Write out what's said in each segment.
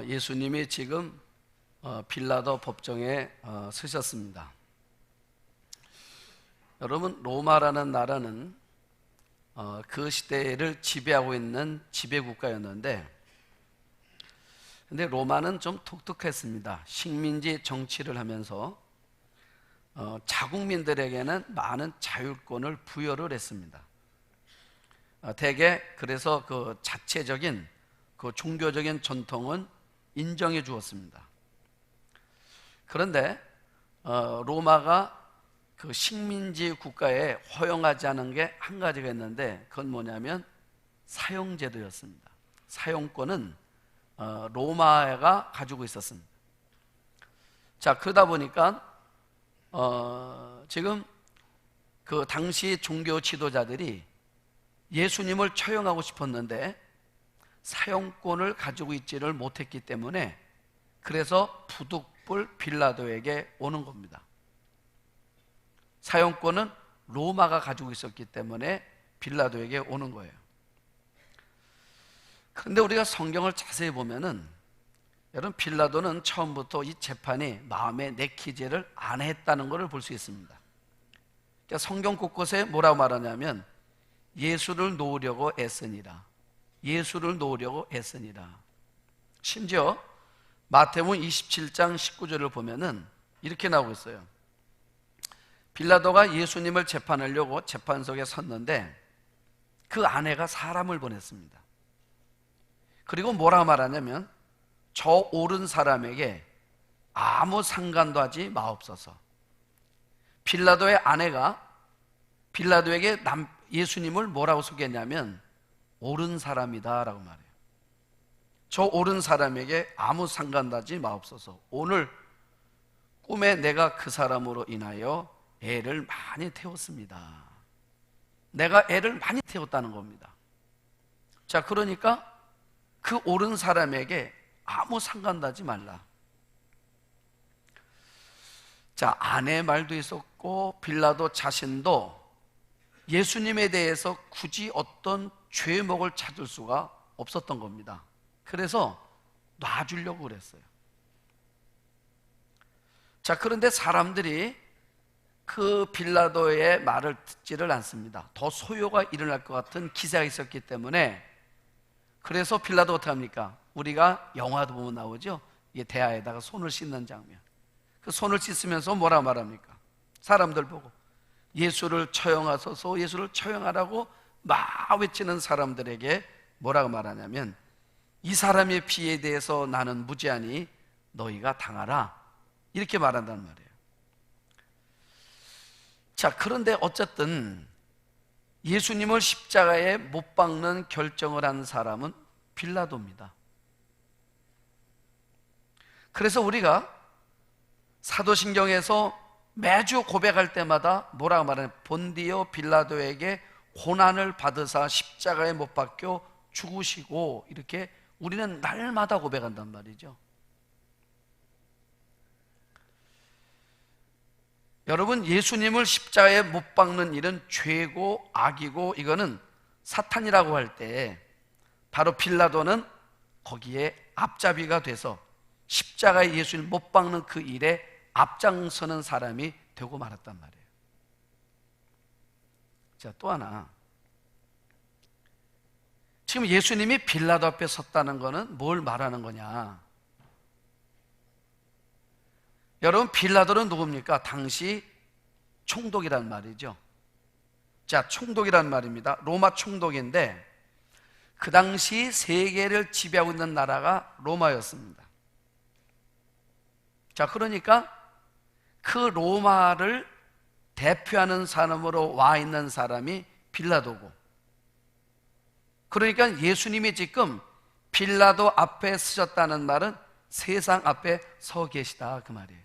예수님이 지금 빌라도 법정에 서셨습니다. 여러분, 로마라는 나라는 그 시대를 지배하고 있는 지배국가였는데, 근데 로마는 좀 독특했습니다. 식민지 정치를 하면서 자국민들에게는 많은 자율권을 부여를 했습니다. 대개 그래서 그 자체적인 그 종교적인 전통은 인정해 주었습니다. 그런데 로마가 그 식민지 국가에 허용하지 않은 게 한 가지가 있는데, 그건 뭐냐면 사형제도였습니다. 사형권은 로마가 가지고 있었습니다. 자, 그러다 보니까 지금 그 당시 종교 지도자들이 예수님을 처형하고 싶었는데 사형권을 가지고 있지를 못했기 때문에, 그래서 부득불 빌라도에게 오는 겁니다. 사형권은 로마가 가지고 있었기 때문에 빌라도에게 오는 거예요. 그런데 우리가 성경을 자세히 보면은, 여러분, 빌라도는 처음부터 이 재판이 마음에 내키지를 안 했다는 것을 볼 수 있습니다. 그러니까 성경 곳곳에 뭐라고 말하냐면 예수를 놓으려고 애쓰니라, 예수를 놓으려고 애쓰니라. 심지어 마태복음 27장 19절을 보면은 이렇게 나오고 있어요. 빌라도가 예수님을 재판하려고 재판석에 섰는데 그 아내가 사람을 보냈습니다. 그리고 뭐라고 말하냐면 저 옳은 사람에게 아무 상관도 하지 마옵소서. 빌라도의 아내가 빌라도에게 예수님을 뭐라고 소개했냐면 옳은 사람이다 라고 말해요. 저 옳은 사람에게 아무 상관도 하지 마옵소서. 오늘 꿈에 내가 그 사람으로 인하여 애를 많이 태웠습니다. 내가 애를 많이 태웠다는 겁니다. 자, 그러니까 그 옳은 사람에게 아무 상관도 하지 말라. 자, 아내 말도 있었고 빌라도 자신도 예수님에 대해서 굳이 어떤 죄목을 찾을 수가 없었던 겁니다. 그래서 놔주려고 그랬어요. 자, 그런데 사람들이 그 빌라도의 말을 듣지를 않습니다. 더 소요가 일어날 것 같은 기사가 있었기 때문에, 그래서 빌라도 어떻게 합니까? 우리가 영화도 보면 나오죠. 이게 대야에다가 손을 씻는 장면. 그 손을 씻으면서 뭐라 말합니까? 사람들 보고 예수를 처형하소서, 예수를 처형하라고 막 외치는 사람들에게 뭐라고 말하냐면 이 사람의 피에 대해서 나는 무죄하니 너희가 당하라, 이렇게 말한다는 말이에요. 자, 그런데 어쨌든 예수님을 십자가에 못 박는 결정을 한 사람은 빌라도입니다. 그래서 우리가 사도신경에서 매주 고백할 때마다 뭐라고 말하냐면 본디오 빌라도에게 고난을 받으사 십자가에 못 박혀 죽으시고, 이렇게 우리는 날마다 고백한단 말이죠. 여러분, 예수님을 십자가에 못 박는 일은 죄고 악이고, 이거는 사탄이라고 할 때 바로 빌라도는 거기에 앞잡이가 돼서 십자가에 예수님을 못 박는 그 일에 앞장서는 사람이 되고 말았단 말이에요. 자, 또 하나, 지금 예수님이 빌라도 앞에 섰다는 것은 뭘 말하는 거냐? 여러분, 빌라도는 누굽니까? 당시 총독이란 말이죠. 자, 총독이란 말입니다. 로마 총독인데 그 당시 세계를 지배하고 있는 나라가 로마였습니다. 자, 그러니까 그 로마를 대표하는 사람으로 와 있는 사람이 빌라도고, 그러니까 예수님이 지금 빌라도 앞에 서셨다는 말은 세상 앞에 서 계시다, 그 말이에요.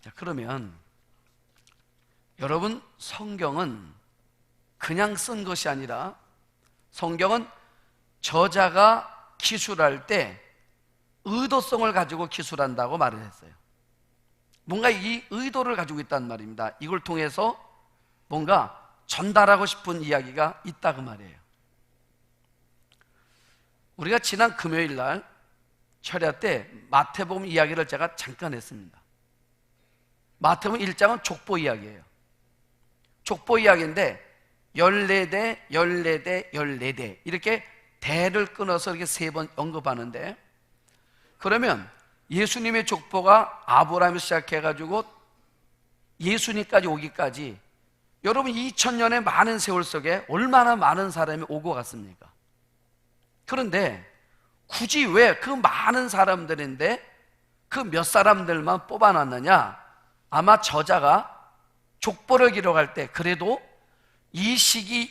자, 그러면 여러분, 성경은 그냥 쓴 것이 아니라 성경은 저자가 기술할 때 의도성을 가지고 기술한다고 말을 했어요. 뭔가 이 의도를 가지고 있단 말입니다. 이걸 통해서 뭔가 전달하고 싶은 이야기가 있다, 그 말이에요. 우리가 지난 금요일 날 철야 때 마태복음 이야기를 제가 잠깐 했습니다. 마태복음 1장은 족보 이야기예요. 족보 이야기인데 14대, 14대, 14대 이렇게 대를 끊어서 이렇게 3번 언급하는데, 그러면 예수님의 족보가 아브라함에서 시작해가지고 예수님까지 오기까지 여러분 2000년의 많은 세월 속에 얼마나 많은 사람이 오고 갔습니까? 그런데 굳이 왜 그 많은 사람들인데 그 몇 사람들만 뽑아놨느냐? 아마 저자가 족보를 기록할 때 그래도 이 시기에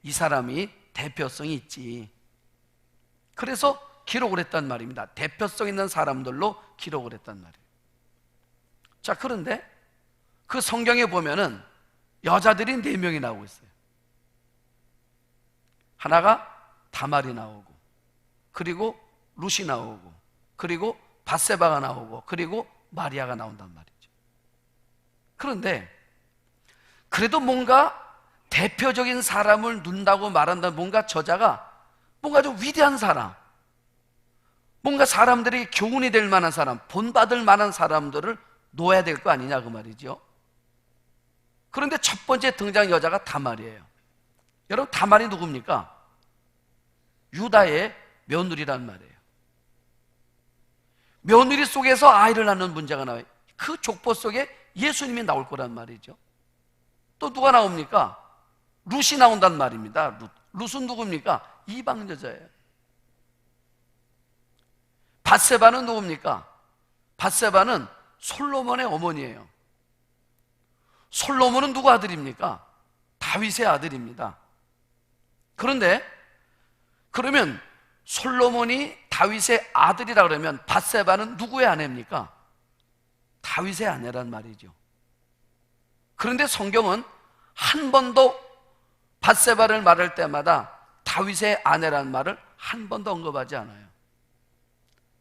이 사람이 대표성이 있지, 그래서 기록을 했단 말입니다. 대표성 있는 사람들로 기록을 했단 말이에요. 자, 그런데 그 성경에 보면은 여자들이 4명이 나오고 있어요. 하나가 다말이 나오고, 그리고 룻이 나오고, 그리고 밧세바가 나오고, 그리고 마리아가 나온단 말이죠. 그런데 그래도 뭔가 대표적인 사람을 둔다고 말한다, 뭔가 저자가 뭔가 좀 위대한 사람, 뭔가 사람들이 교훈이 될 만한 사람, 본받을 만한 사람들을 놓아야 될 거 아니냐 그 말이죠. 그런데 첫 번째 등장 여자가 다말이에요. 여러분, 다말이 누굽니까? 유다의 며느리란 말이에요. 며느리 속에서 아이를 낳는 문제가 나와요. 그 족보 속에 예수님이 나올 거란 말이죠. 또 누가 나옵니까? 룻이 나온단 말입니다. 룻은 누굽니까? 이방 여자예요. 밧세바는 누굽니까? 밧세바는 솔로몬의 어머니예요. 솔로몬은 누구 아들입니까? 다윗의 아들입니다. 그런데 그러면 솔로몬이 다윗의 아들이라 그러면 밧세바는 누구의 아내입니까? 다윗의 아내란 말이죠. 그런데 성경은 한 번도 밧세바를 말할 때마다 다윗의 아내란 말을 한 번도 언급하지 않아요.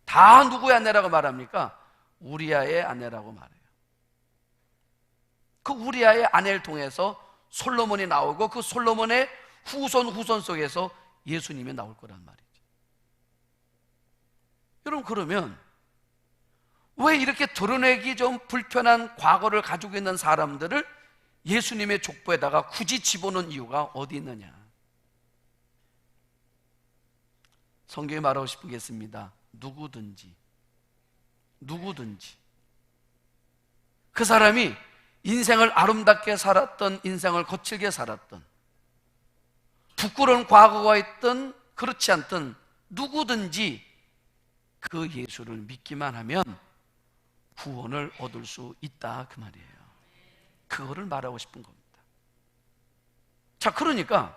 다 누구의 아내라고 말합니까? 우리아의 아내라고 말해요. 그 우리아의 아내를 통해서 솔로몬이 나오고, 그 솔로몬의 후손 속에서 예수님이 나올 거란 말이죠. 여러분, 그러면 왜 이렇게 드러내기 좀 불편한 과거를 가지고 있는 사람들을 예수님의 족보에다가 굳이 집어넣은 이유가 어디 있느냐? 성경이 말하고 싶은 게 있습니다. 누구든지 그 사람이 인생을 아름답게 살았던, 인생을 거칠게 살았던, 부끄러운 과거가 있든 그렇지 않든 누구든지 그 예수를 믿기만 하면 구원을 얻을 수 있다 그 말이에요. 그거를 말하고 싶은 겁니다. 자, 그러니까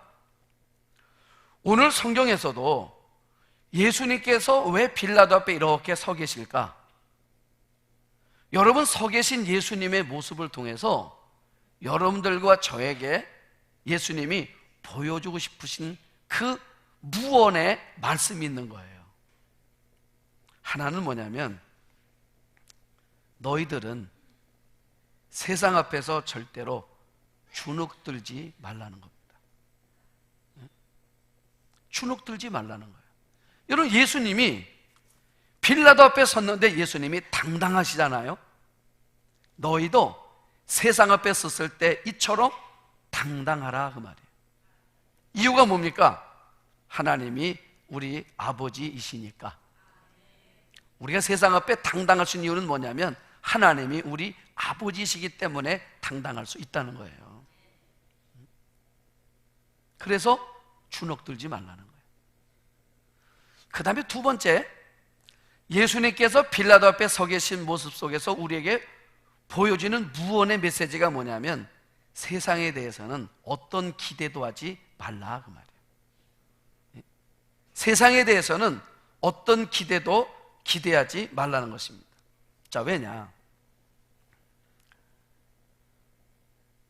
오늘 성경에서도 예수님께서 왜 빌라도 앞에 이렇게 서 계실까? 여러분, 서 계신 예수님의 모습을 통해서 여러분들과 저에게 예수님이 보여주고 싶으신 그 무언의 말씀이 있는 거예요. 하나는 뭐냐면, 너희들은 세상 앞에서 절대로 주눅들지 말라는 겁니다. 주눅들지 말라는 거예요. 여러분, 예수님이 빌라도 앞에 섰는데 예수님이 당당하시잖아요. 너희도 세상 앞에 섰을 때 이처럼 당당하라 그 말이에요. 이유가 뭡니까? 하나님이 우리 아버지이시니까. 우리가 세상 앞에 당당할 수 있는 이유는 뭐냐면 하나님이 우리 아버지이시기 때문에 당당할 수 있다는 거예요. 그래서 주눅들지 말라는 거예요. 그 다음에 두 번째, 예수님께서 빌라도 앞에 서 계신 모습 속에서 우리에게 보여지는 무언의 메시지가 뭐냐면, 세상에 대해서는 어떤 기대도 하지 말라 그 말이에요. 세상에 대해서는 어떤 기대도 기대하지 말라는 것입니다. 자, 왜냐?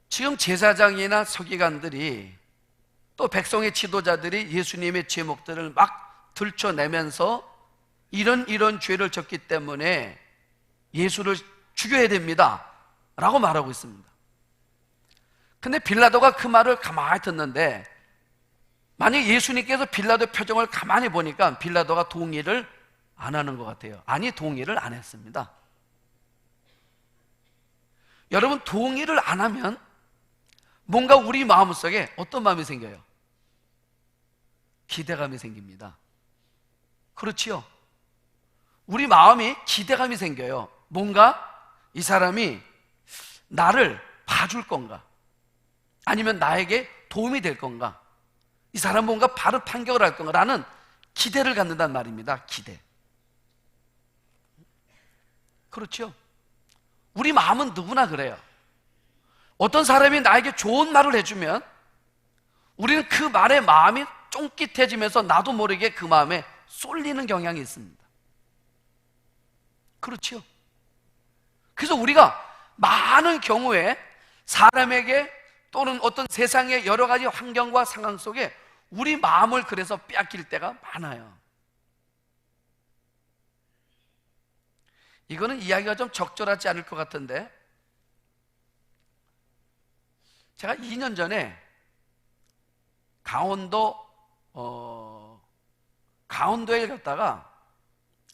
지금 제사장이나 서기관들이 또 백성의 지도자들이 예수님의 제목들을 막 들춰내면서 이런 죄를 졌기 때문에 예수를 죽여야 됩니다 라고 말하고 있습니다. 근데 빌라도가 그 말을 가만히 듣는데 만약 예수님께서 빌라도 표정을 가만히 보니까 빌라도가 동의를 안 하는 것 같아요. 아니, 동의를 안 했습니다. 여러분, 동의를 안 하면 뭔가 우리 마음속에 어떤 마음이 생겨요? 기대감이 생깁니다. 그렇지요? 우리 마음이 기대감이 생겨요. 뭔가 이 사람이 나를 봐줄 건가? 아니면 나에게 도움이 될 건가? 이 사람 뭔가 바른 판결을 할 건가? 라는 기대를 갖는단 말입니다. 기대. 그렇죠? 우리 마음은 누구나 그래요. 어떤 사람이 나에게 좋은 말을 해주면 우리는 그 말에 마음이 쫑깃해지면서 나도 모르게 그 마음에 쏠리는 경향이 있습니다. 그렇죠? 그래서 우리가 많은 경우에 사람에게 또는 어떤 세상의 여러 가지 환경과 상황 속에 우리 마음을 그래서 빼앗길 때가 많아요. 이거는 이야기가 좀 적절하지 않을 것 같은데, 제가 2년 전에 강원도에 갔다가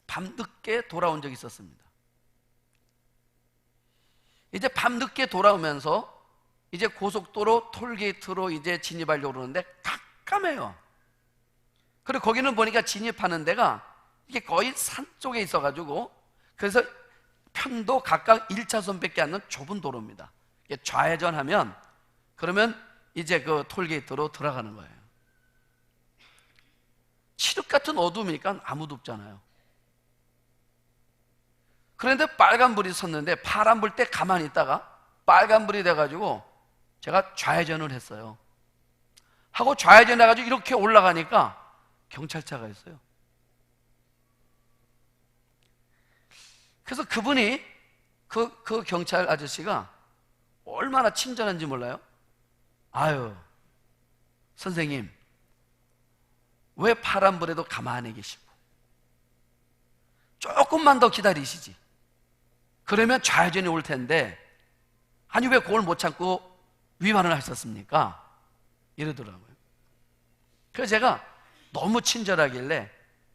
밤늦게 돌아온 적이 있었습니다. 이제 밤늦게 돌아오면서 이제 고속도로 톨게이트로 이제 진입하려고 그러는데 깜깜해요. 그리고 거기는 보니까 진입하는 데가 이게 거의 산 쪽에 있어가지고, 그래서 편도 각각 1차선밖에 안 되는 좁은 도로입니다. 좌회전하면 그러면 이제 그 톨게이트로 들어가는 거예요. 칠흑 같은 어둠이니까 아무도 없잖아요. 그런데 빨간불이 섰는데 파란불 때 가만히 있다가 빨간불이 돼가지고 제가 좌회전을 했어요. 하고 좌회전 해가지고 이렇게 올라가니까 경찰차가 있어요. 그래서 그분이 그 경찰 아저씨가 얼마나 친절한지 몰라요? 아유, 선생님, 왜 파란불에도 가만히 계시고 조금만 더 기다리시지. 그러면 좌회전이 올 텐데, 아니 왜 그걸 못 참고 위반을 하셨습니까? 이러더라고요. 그래서 제가 너무 친절하길래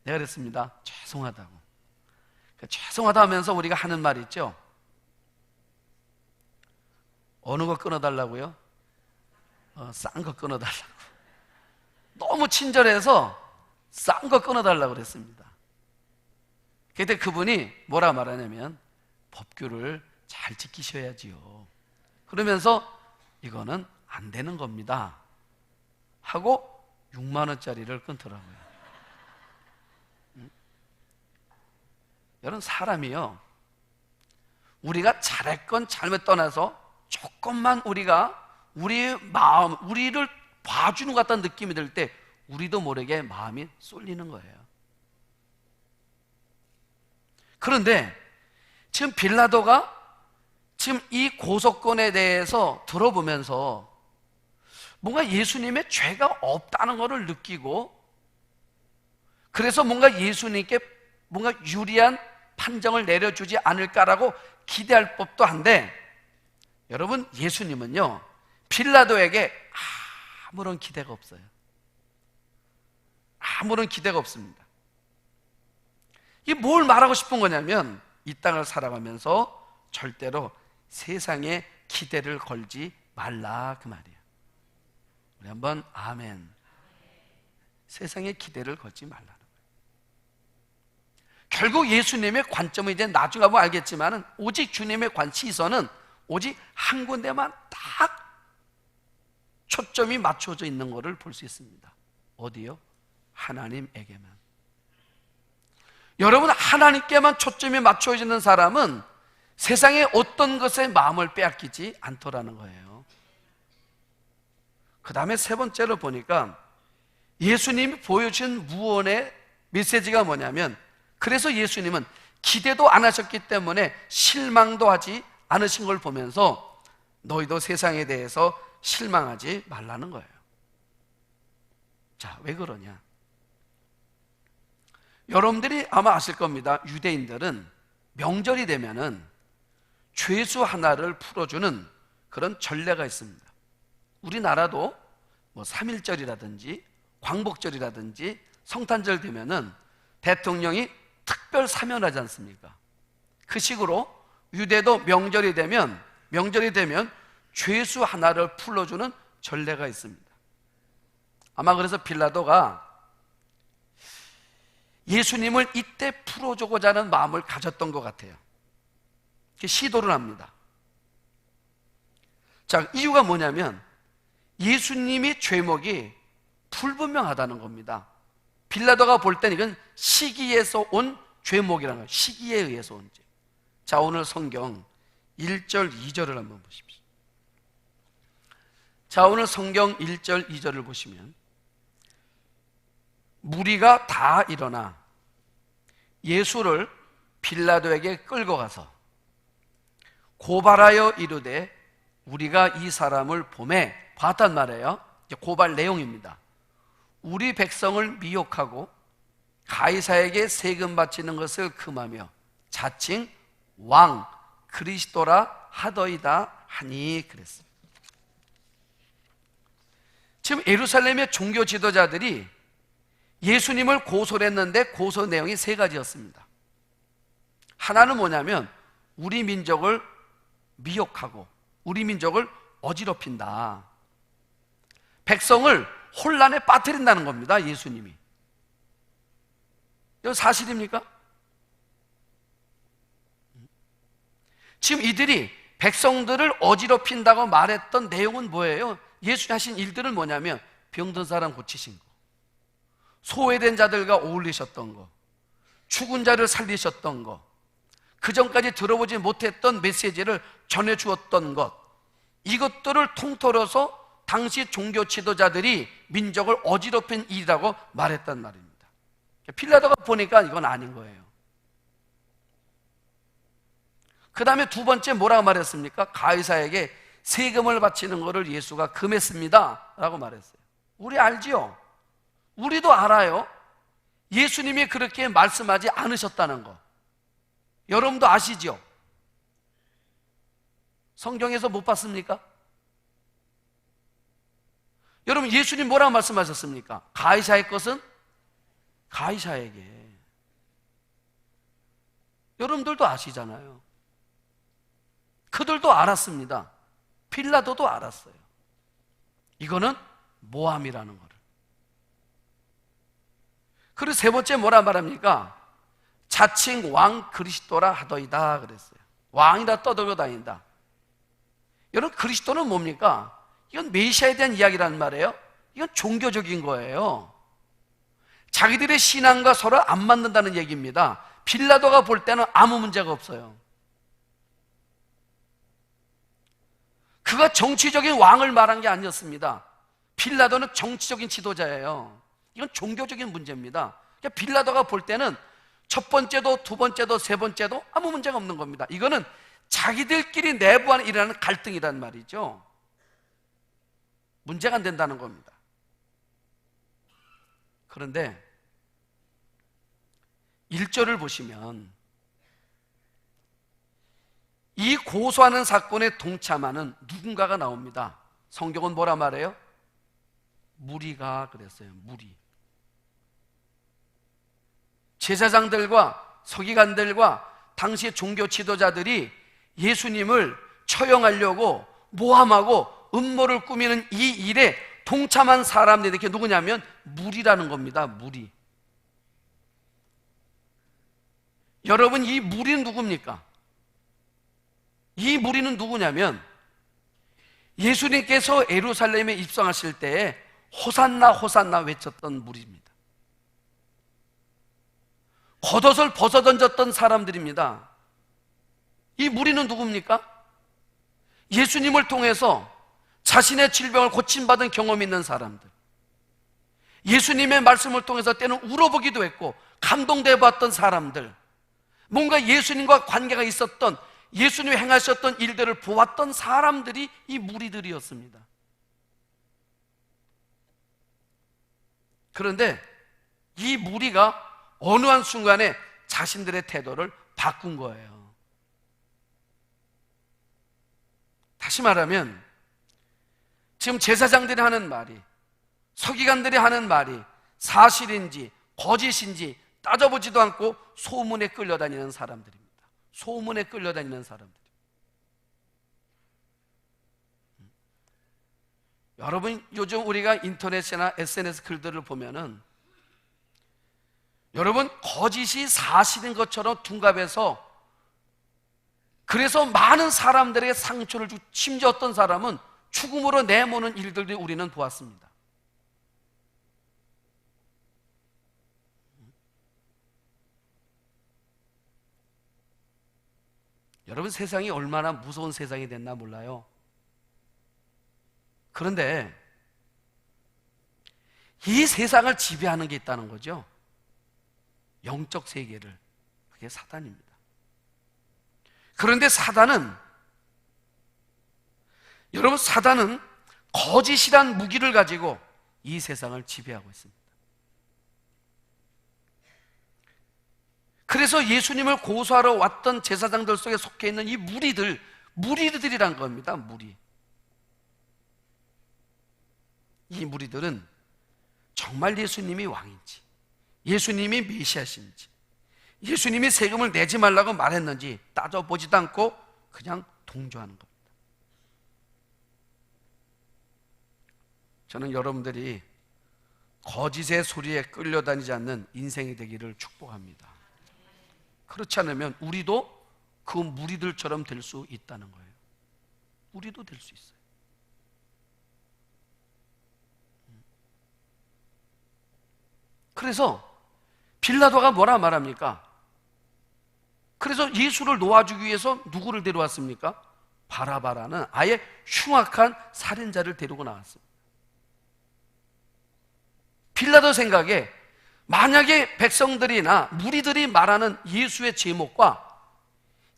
내가 그랬습니다. 죄송하다고. 죄송하다 하면서 우리가 하는 말 있죠? 어느 거 끊어달라고요? 싼 거 끊어달라고. 너무 친절해서 싼 거 끊어달라고 그랬습니다. 그때 그분이 뭐라 말하냐면 법규를 잘 지키셔야지요. 그러면서 이거는 안 되는 겁니다 하고 6만 원짜리를 끊더라고요. 여러분, 사람이요, 우리가 잘했건 잘못 떠나서 조금만 우리가 우리의 마음, 우리를 봐주는 것 같다는 느낌이 들 때 우리도 모르게 마음이 쏠리는 거예요. 그런데 지금 빌라도가 지금 이 고소권에 대해서 들어보면서 뭔가 예수님의 죄가 없다는 것을 느끼고, 그래서 뭔가 예수님께 뭔가 유리한 판정을 내려주지 않을까라고 기대할 법도 한데, 여러분, 예수님은요 빌라도에게 아무런 기대가 없어요. 아무런 기대가 없습니다. 이게 뭘 말하고 싶은 거냐면, 이 땅을 살아가면서 절대로 세상에 기대를 걸지 말라, 그 말이에요. 우리 한번 아멘. 세상에 기대를 걸지 말라는 거예요. 결국 예수님의 관점은 이제 나중에 보면 알겠지만 오직 주님의 시선은 오직 한 군데만 딱 초점이 맞춰져 있는 것을 볼 수 있습니다. 어디요? 하나님에게만. 여러분, 하나님께만 초점이 맞춰져 있는 사람은 세상의 어떤 것에 마음을 빼앗기지 않더라는 거예요. 그 다음에 세 번째로 보니까 예수님이 보여준 무언의 메시지가 뭐냐면, 그래서 예수님은 기대도 안 하셨기 때문에 실망도 하지 않으신 걸 보면서 너희도 세상에 대해서 실망하지 말라는 거예요. 자, 왜 그러냐? 여러분들이 아마 아실 겁니다. 유대인들은 명절이 되면은 죄수 하나를 풀어주는 그런 전례가 있습니다. 우리나라도 뭐 3.1절이라든지 광복절이라든지 성탄절 되면은 대통령이 특별 사면하지 않습니까? 그 식으로 유대도 명절이 되면 죄수 하나를 풀어주는 전례가 있습니다. 아마 그래서 빌라도가 예수님을 이때 풀어주고자 하는 마음을 가졌던 것 같아요. 시도를 합니다. 자, 이유가 뭐냐면 예수님이 죄목이 불분명하다는 겁니다. 빌라도가 볼 때는 이건 시기에서 온 죄목이라는 거예요. 시기에 의해서 온 죄. 자, 오늘 성경 1절, 2절을 한번 보십시오. 자, 오늘 성경 1절, 2절을 보시면 무리가 다 일어나 예수를 빌라도에게 끌고 가서 고발하여 이르되 우리가 이 사람을 보매 봤단 말이에요. 고발 내용입니다. 우리 백성을 미혹하고 가이사에게 세금 바치는 것을 금하며 자칭 왕 그리스도라 하더이다 하니 그랬습니다. 지금 예루살렘의 종교 지도자들이 예수님을 고소를 했는데 고소 내용이 세 가지였습니다. 하나는 뭐냐면 우리 민족을 미혹하고 우리 민족을 어지럽힌다. 백성을 혼란에 빠뜨린다는 겁니다. 예수님이. 이건 사실입니까? 지금 이들이 백성들을 어지럽힌다고 말했던 내용은 뭐예요? 예수님 하신 일들은 뭐냐면 병든 사람 고치신 거, 소외된 자들과 어울리셨던 거, 죽은 자를 살리셨던 거, 그 전까지 들어보지 못했던 메시지를 전해주었던 것, 이것들을 통틀어서 당시 종교 지도자들이 민족을 어지럽힌 일이라고 말했단 말입니다. 빌라도가 보니까 이건 아닌 거예요. 그 다음에 두 번째 뭐라고 말했습니까? 가이사에게 세금을 바치는 것을 예수가 금했습니다 라고 말했어요. 우리 알지요? 우리도 알아요. 예수님이 그렇게 말씀하지 않으셨다는 거. 여러분도 아시죠? 성경에서 못 봤습니까? 여러분, 예수님 뭐라고 말씀하셨습니까? 가이사의 것은 가이사에게. 여러분들도 아시잖아요. 그들도 알았습니다. 빌라도도 알았어요. 이거는 모함이라는 거를. 그리고 세 번째 뭐라 말합니까? 자칭 왕 그리스도라 하더이다 그랬어요. 왕이라 떠들고 다닌다. 여러분, 그리스도는 뭡니까? 이건 메시아에 대한 이야기란 말이에요. 이건 종교적인 거예요. 자기들의 신앙과 서로 안 맞는다는 얘기입니다. 빌라도가 볼 때는 아무 문제가 없어요. 그가 정치적인 왕을 말한 게 아니었습니다. 빌라도는 정치적인 지도자예요. 이건 종교적인 문제입니다. 그러니까 빌라도가 볼 때는 첫 번째도 두 번째도 세 번째도 아무 문제가 없는 겁니다. 이거는 자기들끼리 내부 안에 일어나는 갈등이란 말이죠. 문제가 안 된다는 겁니다. 그런데 1절을 보시면 이 고소하는 사건에 동참하는 누군가가 나옵니다. 성경은 뭐라 말해요? 무리가 그랬어요. 무리. 제사장들과 서기관들과 당시의 종교 지도자들이 예수님을 처형하려고 모함하고 음모를 꾸미는 이 일에 동참한 사람들이 이렇게 누구냐면 무리라는 겁니다. 무리. 여러분, 이 무리는 누굽니까? 이 무리는 누구냐면 예수님께서 예루살렘에 입성하실 때에 호산나 호산나 외쳤던 무리입니다. 겉옷을 벗어던졌던 사람들입니다. 이 무리는 누굽니까? 예수님을 통해서 자신의 질병을 고침받은 경험이 있는 사람들, 예수님의 말씀을 통해서 때는 울어보기도 했고 감동돼 봤던 사람들, 뭔가 예수님과 관계가 있었던, 예수님이 행하셨던 일들을 보았던 사람들이 이 무리들이었습니다. 그런데 이 무리가 어느 한 순간에 자신들의 태도를 바꾼 거예요. 다시 말하면 지금 제사장들이 하는 말이, 서기관들이 하는 말이 사실인지 거짓인지 따져보지도 않고 소문에 끌려다니는 사람들입니다. 소문에 끌려다니는 사람들. 여러분, 요즘 우리가 인터넷이나 SNS 글들을 보면은 여러분, 거짓이 사실인 것처럼 둔갑해서 그래서 많은 사람들에게 상처를 주고 심지어 어떤 사람은 죽음으로 내모는 일들을 우리는 보았습니다. 여러분, 세상이 얼마나 무서운 세상이 됐나 몰라요. 그런데 이 세상을 지배하는 게 있다는 거죠. 영적 세계를. 그게 사단입니다. 그런데 사단은 거짓이란 무기를 가지고 이 세상을 지배하고 있습니다. 그래서 예수님을 고소하러 왔던 제사장들 속에 속해 있는 이 무리들이란 겁니다. 이 무리들은 정말 예수님이 왕인지, 예수님이 메시아신지, 예수님이 세금을 내지 말라고 말했는지 따져보지도 않고 그냥 동조하는 겁니다. 저는 여러분들이 거짓의 소리에 끌려다니지 않는 인생이 되기를 축복합니다. 그렇지 않으면 우리도 그 무리들처럼 될 수 있다는 거예요. 우리도 될 수 있어요. 그래서 빌라도가 뭐라 말합니까? 그래서 예수를 놓아주기 위해서 누구를 데려왔습니까? 바라바라는 아예 흉악한 살인자를 데리고 나왔습니다. 빌라도 생각에 만약에 백성들이나 무리들이 말하는 예수의 제목과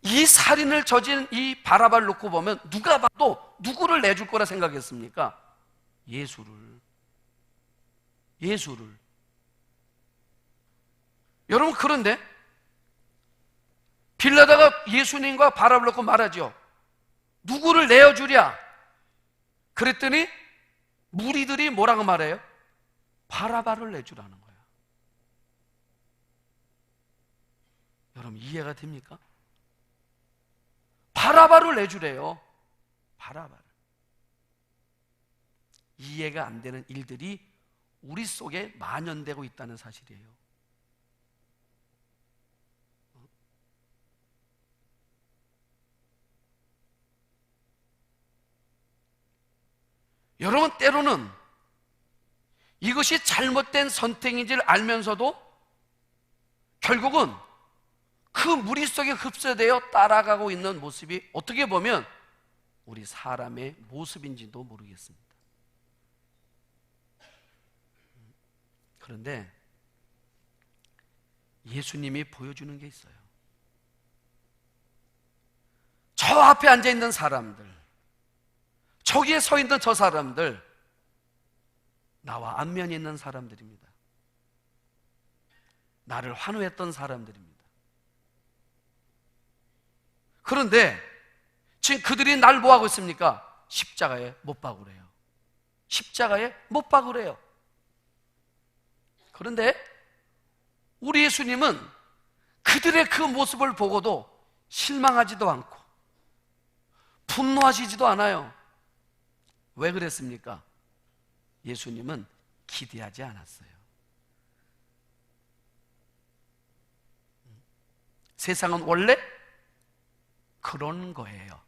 이 살인을 저진 이 바라바를 놓고 보면 누가 봐도 누구를 내줄 거라 생각했습니까? 예수를. 여러분, 그런데 빌라도가 예수님과 바라바를 놓고 말하죠. 누구를 내어주랴? 그랬더니 무리들이 뭐라고 말해요? 바라바를 내주라는 거예요. 여러분, 이해가 됩니까? 바라바를 내주래요. 바라바를. 이해가 안 되는 일들이 우리 속에 만연되고 있다는 사실이에요. 여러분, 때로는 이것이 잘못된 선택인지를 알면서도 결국은 그 무리 속에 흡수되어 따라가고 있는 모습이 어떻게 보면 우리 사람의 모습인지도 모르겠습니다. 그런데 예수님이 보여주는 게 있어요. 저 앞에 앉아 있는 사람들, 저기에 서 있는 저 사람들, 나와 안면이 있는 사람들입니다. 나를 환호했던 사람들입니다. 그런데 지금 그들이 날 뭐하고 있습니까? 십자가에 못 박으래요. 십자가에 못 박으래요. 그런데 우리 예수님은 그들의 그 모습을 보고도 실망하지도 않고 분노하시지도 않아요. 왜 그랬습니까? 예수님은 기대하지 않았어요. 세상은 원래 그런 거예요.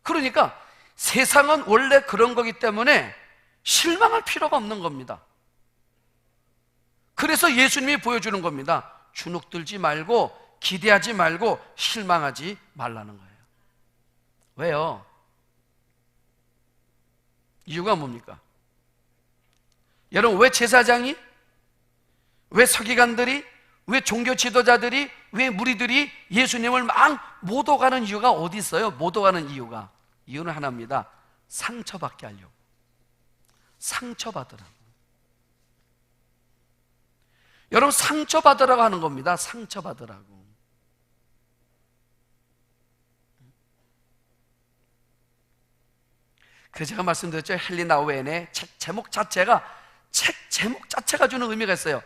그러니까 세상은 원래 그런 거기 때문에 실망할 필요가 없는 겁니다. 그래서 예수님이 보여주는 겁니다. 주눅들지 말고 기대하지 말고 실망하지 말라는 거예요. 왜요? 이유가 뭡니까? 여러분, 왜 제사장이, 왜 서기관들이, 왜 종교 지도자들이, 왜 무리들이 예수님을 막 못 오가는 이유가 어디 있어요? 못 오가는 이유가, 이유는 하나입니다. 상처받게 하려고. 상처받으라고. 여러분, 상처받으라고 하는 겁니다. 상처받으라고. 그래서 제가 말씀드렸죠. 헨리 나우엔의 책 제목 자체가 주는 의미가 있어요.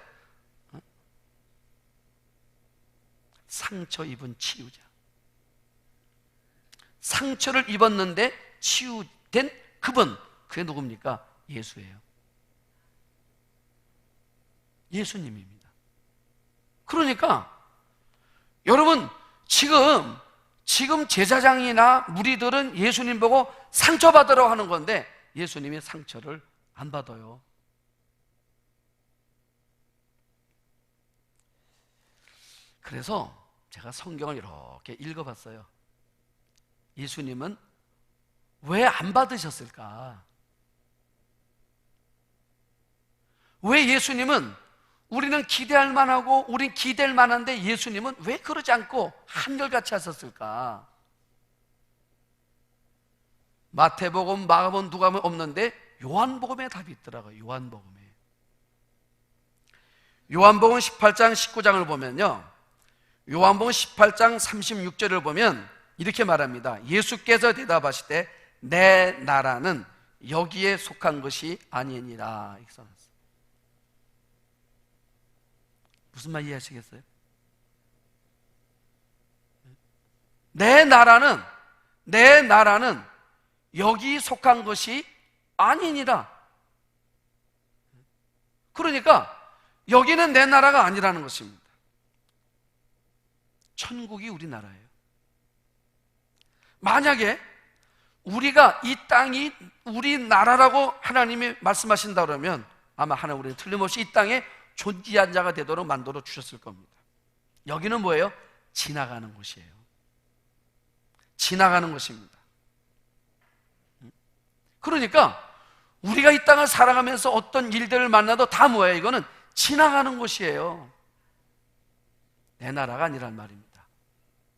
상처 입은 치유자. 상처를 입었는데 치유된 그분, 그게 누굽니까? 예수예요. 예수님입니다. 그러니까 여러분, 지금 제사장이나 무리들은 예수님 보고 상처받으라고 하는 건데 예수님이 상처를 안 받아요. 그래서 제가 성경을 이렇게 읽어봤어요. 예수님은 왜 안 받으셨을까? 왜 예수님은, 우리는 기대할 만하고 우린 기댈 만한데 예수님은 왜 그러지 않고 한결같이 하셨을까? 마태복음, 마가복음, 누가복음 없는데 요한복음에 답이 있더라고요. 요한복음 18장 19장을 보면요, 요한복음 18장 36절을 보면 이렇게 말합니다. 예수께서 대답하시되 내 나라는 여기에 속한 것이 아니니라. 이렇게 써놨어요. 무슨 말 이해하시겠어요? 내 나라는 여기 속한 것이 아니니라. 그러니까 여기는 내 나라가 아니라는 것입니다. 천국이 우리 나라예요. 만약에 우리가 이 땅이 우리 나라라고 하나님이 말씀하신다 그러면 아마 하나님 우리는 틀림없이 이 땅에 존귀한 자가 되도록 만들어 주셨을 겁니다. 여기는 뭐예요? 지나가는 곳이에요. 지나가는 것입니다. 그러니까 우리가 이 땅을 살아가면서 어떤 일들을 만나도 다 뭐예요? 이거는 지나가는 곳이에요. 내 나라가 아니란 말입니다.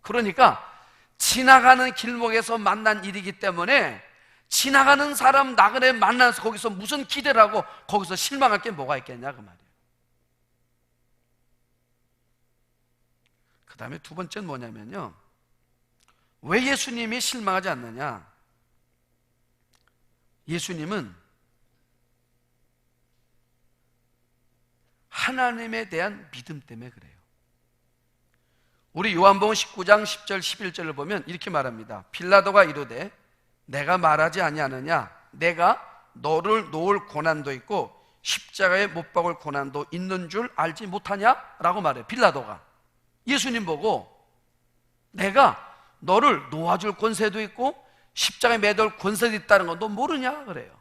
그러니까 지나가는 길목에서 만난 일이기 때문에 지나가는 사람 나그네 만나서 거기서 무슨 기대를 하고 거기서 실망할 게 뭐가 있겠냐 그 말이에요. 그 다음에 두 번째는 뭐냐면요, 왜 예수님이 실망하지 않느냐? 예수님은 하나님에 대한 믿음 때문에 그래요. 우리 요한복음 19장 10절 11절을 보면 이렇게 말합니다. 빌라도가 이르되 내가 말하지 아니하느냐? 내가 너를 놓을 고난도 있고 십자가에 못 박을 고난도 있는 줄 알지 못하냐? 라고 말해요. 빌라도가 예수님 보고 내가 너를 놓아줄 권세도 있고 십자가에 매달 권세도 있다는 건 너 모르냐? 그래요.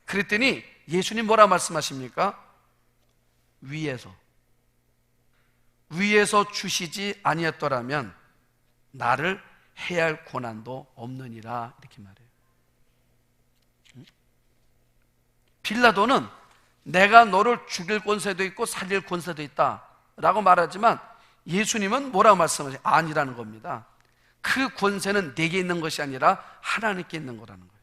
그랬더니 예수님 뭐라 말씀하십니까? 위에서 주시지 아니었더라면 나를 해야 할 고난도 없느니라. 이렇게 말해요. 빌라도는 내가 너를 죽일 권세도 있고 살릴 권세도 있다 라고 말하지만 예수님은 뭐라고 말씀하세요? 아니라는 겁니다. 그 권세는 내게 있는 것이 아니라 하나님께 있는 거라는 거예요.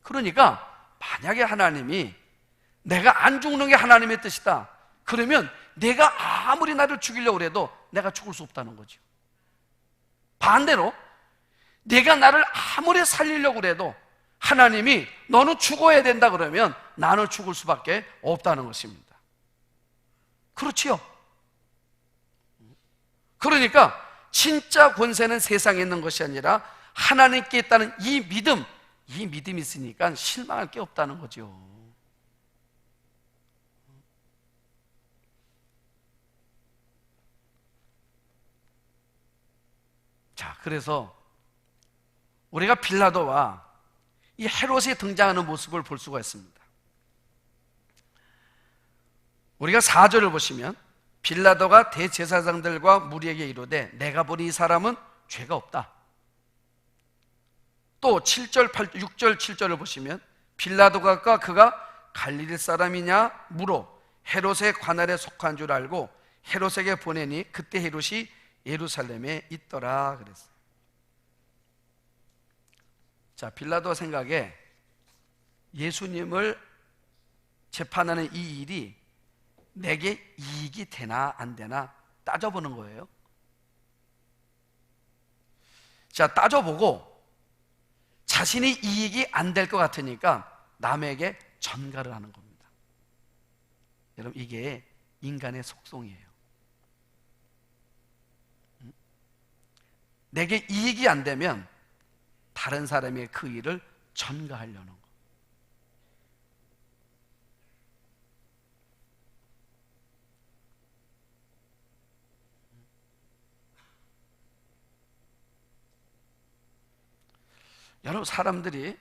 그러니까 만약에 하나님이 내가 안 죽는 게 하나님의 뜻이다 그러면 내가 아무리 나를 죽이려고 해도 내가 죽을 수 없다는 거죠. 반대로 내가 나를 아무리 살리려고 해도 하나님이 너는 죽어야 된다 그러면 나는 죽을 수밖에 없다는 것입니다. 그렇지요? 그러니까 진짜 권세는 세상에 있는 것이 아니라 하나님께 있다는 이 믿음이 있으니까 실망할 게 없다는 거죠. 자, 그래서 우리가 빌라도와 이 헤롯이 등장하는 모습을 볼 수가 있습니다. 우리가 4절을 보시면 빌라도가 대제사장들과 무리에게 이르되 내가 보니 이 사람은 죄가 없다. 또 7절, 6절, 7절을 보시면 빌라도가 그가 갈릴리 사람이냐 물어 헤롯의 관할에 속한 줄 알고 헤롯에게 보내니 그때 헤롯이 예루살렘에 있더라 그랬어요. 자, 빌라도 생각에 예수님을 재판하는 이 일이 내게 이익이 되나 안 되나 따져보는 거예요. 자, 따져보고 자신이 이익이 안 될 것 같으니까 남에게 전가를 하는 겁니다. 여러분, 이게 인간의 속성이에요. 내게 이익이 안 되면 다른 사람의 그 일을 전가하려는 거. 여러분, 사람들이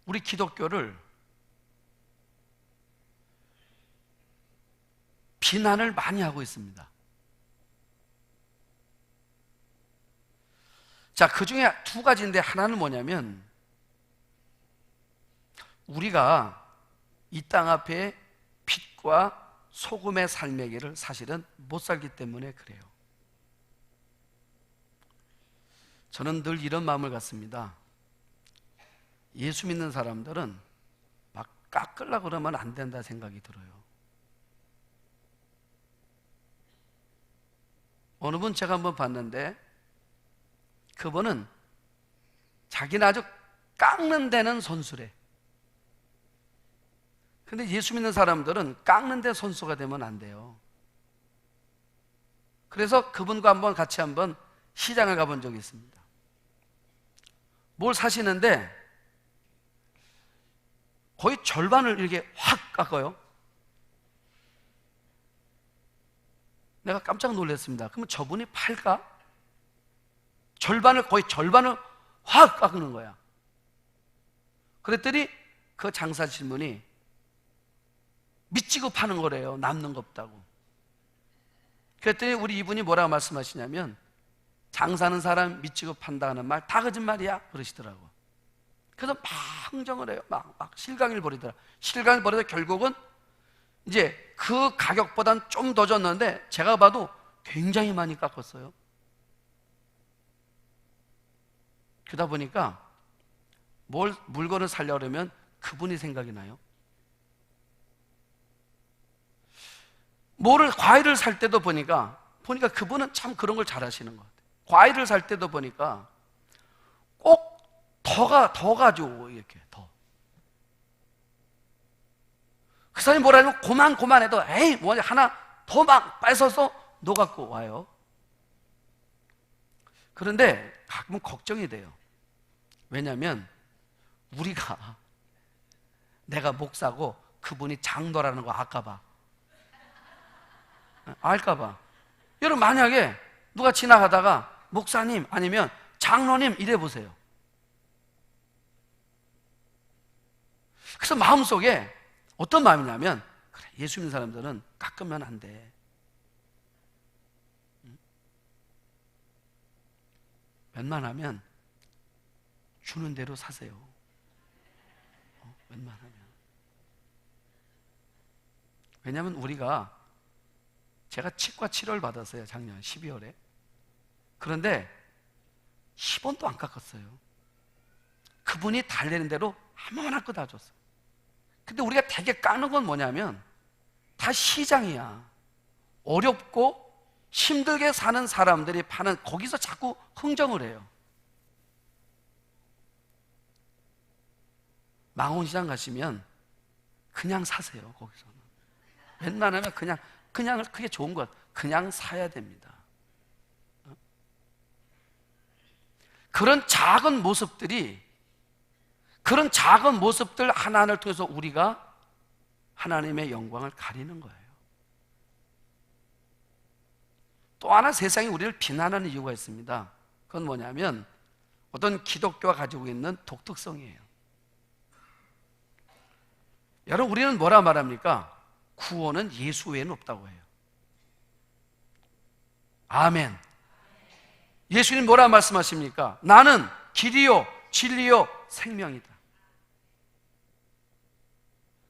우리 기독교를 비난을 많이 하고 있습니다. 자, 그 중에 두 가지인데, 하나는 뭐냐면 우리가 이 땅 앞에 빛과 소금의 삶의 길을 사실은 못 살기 때문에 그래요. 저는 늘 이런 마음을 갖습니다. 예수 믿는 사람들은 막 깎으려고 그러면 안 된다 생각이 들어요. 어느 분 제가 한번 봤는데, 그분은 자기는 아주 깎는 데는 선수래. 근데 예수 믿는 사람들은 깎는 데 선수가 되면 안 돼요. 그래서 그분과 같이 한번 시장을 가본 적이 있습니다. 뭘 사시는데 거의 절반을 이렇게 확 깎아요. 내가 깜짝 놀랐습니다. 그러면 저분이 팔까? 거의 절반을 확 깎는 거야. 그랬더니 그 장사하시는 분이 미치고 파는 거래요. 남는 거 없다고. 그랬더니 우리 이분이 뭐라고 말씀하시냐면, 장사하는 사람 미치고 판다는 말 다 거짓말이야 그러시더라고. 그래서 막 흥정을 해요. 막 실강을 벌이더라. 실강을 벌여서 결국은 이제 그 가격보단 좀 더 줬는데 제가 봐도 굉장히 많이 깎았어요. 그러다 보니까 물건을 살려면 그분이 생각이 나요. 과일을 살 때도 보니까 그분은 참 그런 걸 잘하시는 것 같아요. 과일을 살 때도 보니까 꼭 더 가지고 이렇게 더. 그 사람이 뭐라 하면 고만해도 에이 뭐냐 하나 더 막 뺏어서 너 갖고 와요. 그런데 가끔은 걱정이 돼요. 왜냐하면 내가 목사고 그분이 장로라는 거 알까봐. 여러분, 만약에 누가 지나가다가 목사님 아니면 장로님 이래 보세요. 그래서 마음속에 어떤 마음이냐면, 그래, 예수 믿는 사람들은 깎으면 안 돼. 웬만하면 주는 대로 사세요. 웬만하면. 왜냐하면 제가 치과 치료를 받았어요. 작년 12월에. 그런데 10원도 안 깎았어요. 그분이 달래는 대로 아무거나 다 줬어요. 근데 우리가 되게 까는 건 뭐냐면 다 시장이야. 어렵고 힘들게 사는 사람들이 파는, 거기서 자꾸 흥정을 해요. 망원시장 가시면 그냥 사세요. 거기서는 웬만하면 그냥 그게 좋은 것, 그냥 사야 됩니다. 그런 작은 모습들 하나하나를 통해서 우리가 하나님의 영광을 가리는 거예요. 또 하나 세상이 우리를 비난하는 이유가 있습니다. 그건 뭐냐면 어떤 기독교가 가지고 있는 독특성이에요. 여러분, 우리는 뭐라 말합니까? 구원은 예수 외에는 없다고 해요. 아멘. 예수님 뭐라 말씀하십니까? 나는 길이요 진리요 생명이다.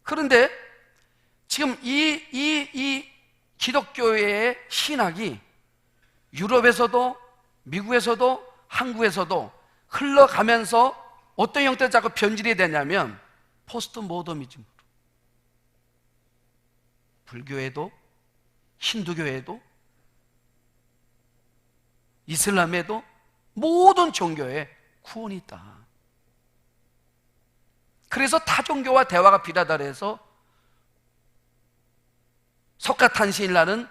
그런데 지금 이 기독교의 신학이 유럽에서도 미국에서도 한국에서도 흘러가면서 어떤 형태로 자꾸 변질이 되냐면 포스트 모더니즘으로. 불교에도 힌두교에도 이슬람에도 모든 종교에 구원이 있다. 그래서 타종교와 대화가 필요하다 해서 석가탄신일날은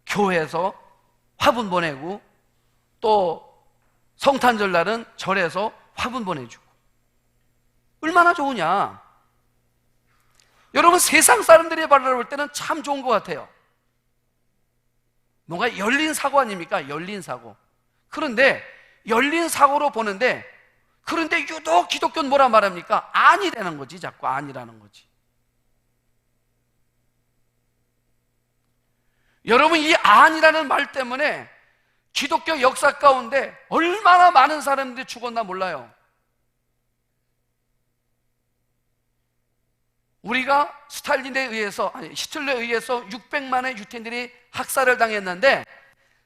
교회에서 화분 보내고, 또 성탄절날은 절에서 화분 보내주고. 얼마나 좋으냐. 여러분, 세상 사람들이 바라볼 때는 참 좋은 것 같아요. 뭔가 열린 사고 아닙니까? 열린 사고. 그런데 열린 사고로 보는데, 그런데 유독 기독교는 뭐라 말합니까? 아니라는 거지. 자꾸 아니라는 거지. 여러분, 이 아니라는 말 때문에 기독교 역사 가운데 얼마나 많은 사람들이 죽었나 몰라요. 우리가 스탈린에 의해서, 히틀러에 의해서 600만의 유태인들이 학살을 당했는데,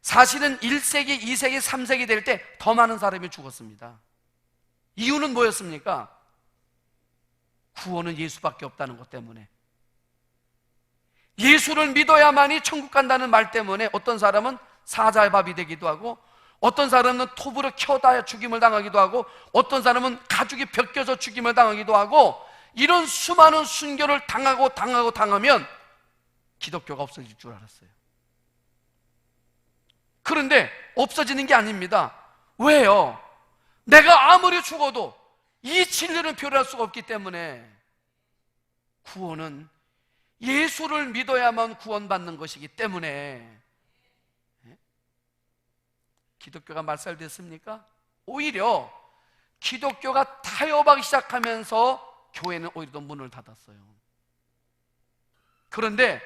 사실은 1세기, 2세기, 3세기 될 때 더 많은 사람이 죽었습니다. 이유는 뭐였습니까? 구원은 예수밖에 없다는 것 때문에. 예수를 믿어야만이 천국 간다는 말 때문에 어떤 사람은 사자의 밥이 되기도 하고, 어떤 사람은 톱으로 켜다 죽임을 당하기도 하고, 어떤 사람은 가죽이 벗겨져 죽임을 당하기도 하고, 이런 수많은 순교를 당하면 기독교가 없어질 줄 알았어요. 그런데 없어지는 게 아닙니다. 왜요? 내가 아무리 죽어도 이 진리는 표현할 수가 없기 때문에. 구원은 예수를 믿어야만 구원받는 것이기 때문에. 기독교가 말살됐습니까? 오히려 기독교가 타협하기 시작하면서 교회는 오히려 더 문을 닫았어요. 그런데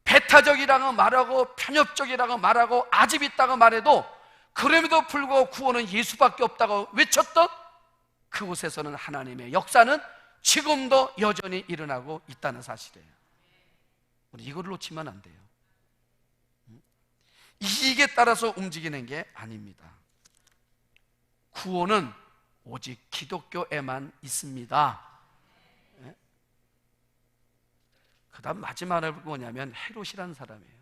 배타적이라고 말하고 편협적이라고 말하고 아집 있다고 말해도, 그럼에도 불구하고 구원은 예수밖에 없다고 외쳤던 그곳에서는 하나님의 역사는 지금도 여전히 일어나고 있다는 사실이에요. 우리 이걸 놓치면 안 돼요. 이익에 따라서 움직이는 게 아닙니다. 구원은 오직 기독교에만 있습니다. 그 다음 마지막으로 뭐냐면 헤롯이라는 사람이에요.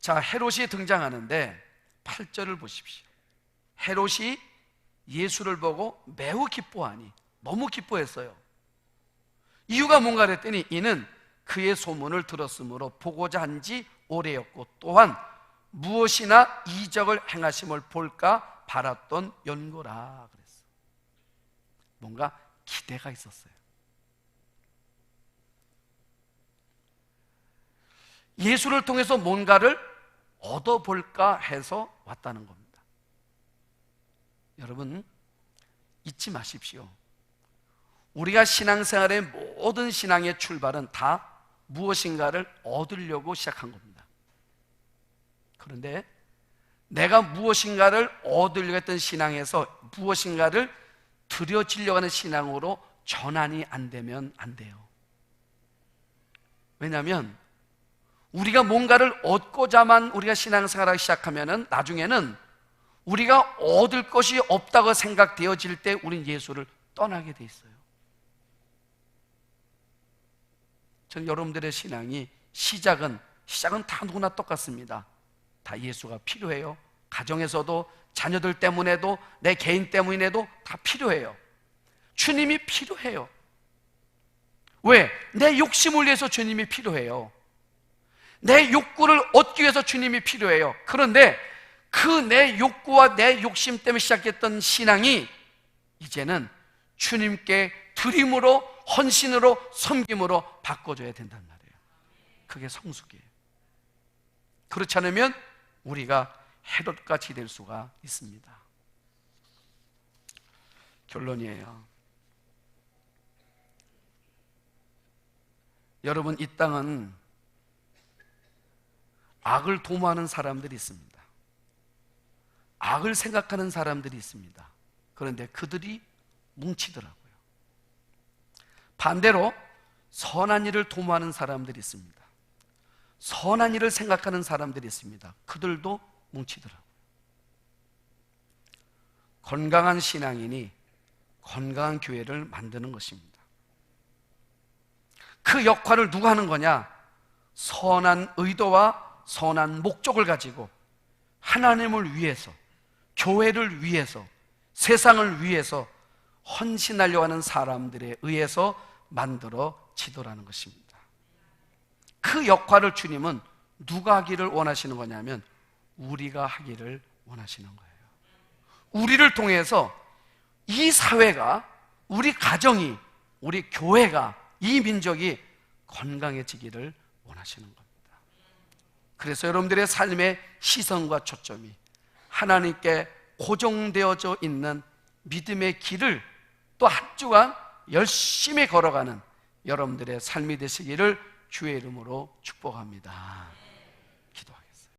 자, 헤롯이 등장하는데 8절을 보십시오. 헤롯이 예수를 보고 매우 기뻐하니, 너무 기뻐했어요. 이유가 뭔가 그랬더니, 이는 그의 소문을 들었으므로 보고자 한 지 오래였고, 또한 무엇이나 이적을 행하심을 볼까 바랐던 연고라 그랬어. 뭔가 기대가 있었어요. 예수를 통해서 뭔가를 얻어볼까 해서 왔다는 겁니다. 여러분, 잊지 마십시오. 우리가 신앙생활의 모든 신앙의 출발은 다 무엇인가를 얻으려고 시작한 겁니다. 그런데 내가 무엇인가를 얻으려고 했던 신앙에서 무엇인가를 드려지려고 하는 신앙으로 전환이 안 되면 안 돼요. 왜냐하면 우리가 뭔가를 얻고자만 우리가 신앙생활을 시작하면은 나중에는 우리가 얻을 것이 없다고 생각되어질 때 우린 예수를 떠나게 돼 있어요. 저는 여러분들의 신앙이 시작은 다 누구나 똑같습니다. 다 예수가 필요해요. 가정에서도, 자녀들 때문에도, 내 개인 때문에도 다 필요해요. 주님이 필요해요. 왜? 내 욕심을 위해서 주님이 필요해요. 내 욕구를 얻기 위해서 주님이 필요해요. 그런데 그 내 욕구와 내 욕심 때문에 시작했던 신앙이 이제는 주님께 드림으로, 헌신으로, 섬김으로 바꿔줘야 된단 말이에요. 그게 성숙이에요. 그렇지 않으면 우리가 헤롯같이 될 수가 있습니다. 결론이에요. 여러분, 이 땅은 악을 도모하는 사람들이 있습니다. 악을 생각하는 사람들이 있습니다. 그런데 그들이 뭉치더라고요. 반대로 선한 일을 도모하는 사람들이 있습니다. 선한 일을 생각하는 사람들이 있습니다. 그들도 뭉치더라고요. 건강한 신앙인이 건강한 교회를 만드는 것입니다. 그 역할을 누가 하는 거냐? 선한 의도와 선한 목적을 가지고 하나님을 위해서, 교회를 위해서, 세상을 위해서 헌신하려고 하는 사람들에 의해서 만들어지더라는 것입니다. 그 역할을 주님은 누가 하기를 원하시는 거냐면 우리가 하기를 원하시는 거예요. 우리를 통해서 이 사회가, 우리 가정이, 우리 교회가, 이 민족이 건강해지기를 원하시는 겁니다. 그래서 여러분들의 삶의 시선과 초점이 하나님께 고정되어져 있는 믿음의 길을 또 한 주간 열심히 걸어가는 여러분들의 삶이 되시기를 주의 이름으로 축복합니다.